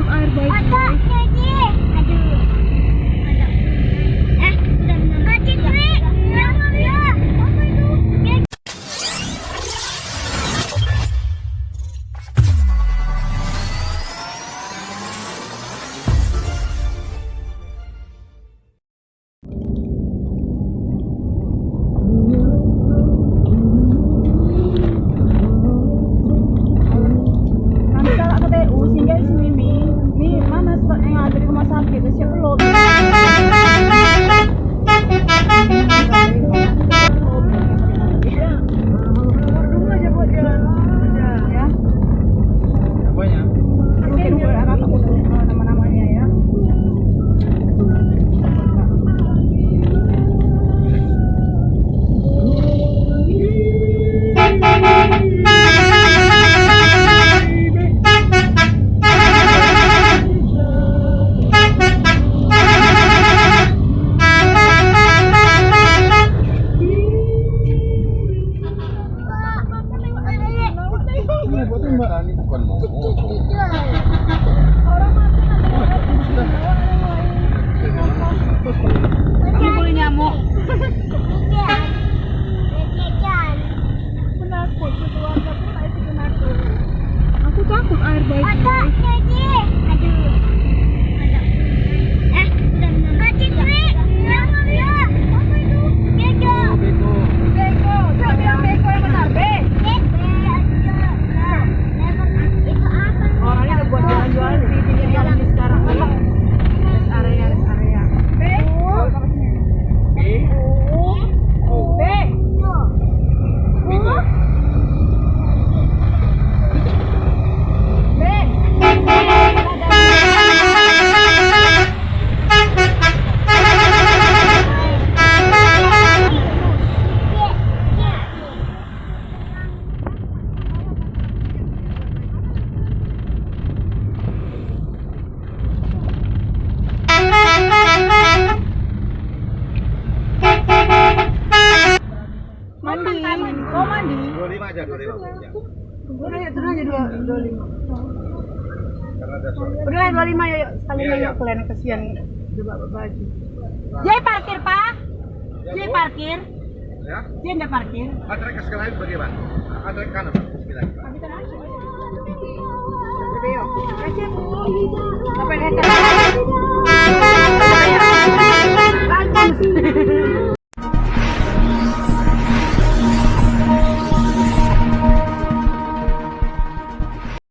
air baik. Otaknya sih. Aduh. Udah mati gue. Ya. Apa itu? Ini boleh nyamuk. Aku takut air baik. Otaknya sih. Aduh. Udah mati gue. Ya. Apa itu? Bego. Beko. Siapa bilang beko yang benar, Be? Orangnya udah buat jalan-jalan di pinggir jalan di sekarang. Rest area. Be. Mandi. Kau mandi? 25 aja, 25. Udah ya, turun aja 25. Karena ada suara. Udah lah 25 ya, sekali Iya, iya. nengok kalian kesian udah bawa baju. Jai parkir, Pak. Jai parkir. Ya? Jai enggak parkir. Atrek ke sekolah itu bagaimana? Atrek kanan, Pak. Bismillah. Kasih, Bu. Sampai desa. Bagus.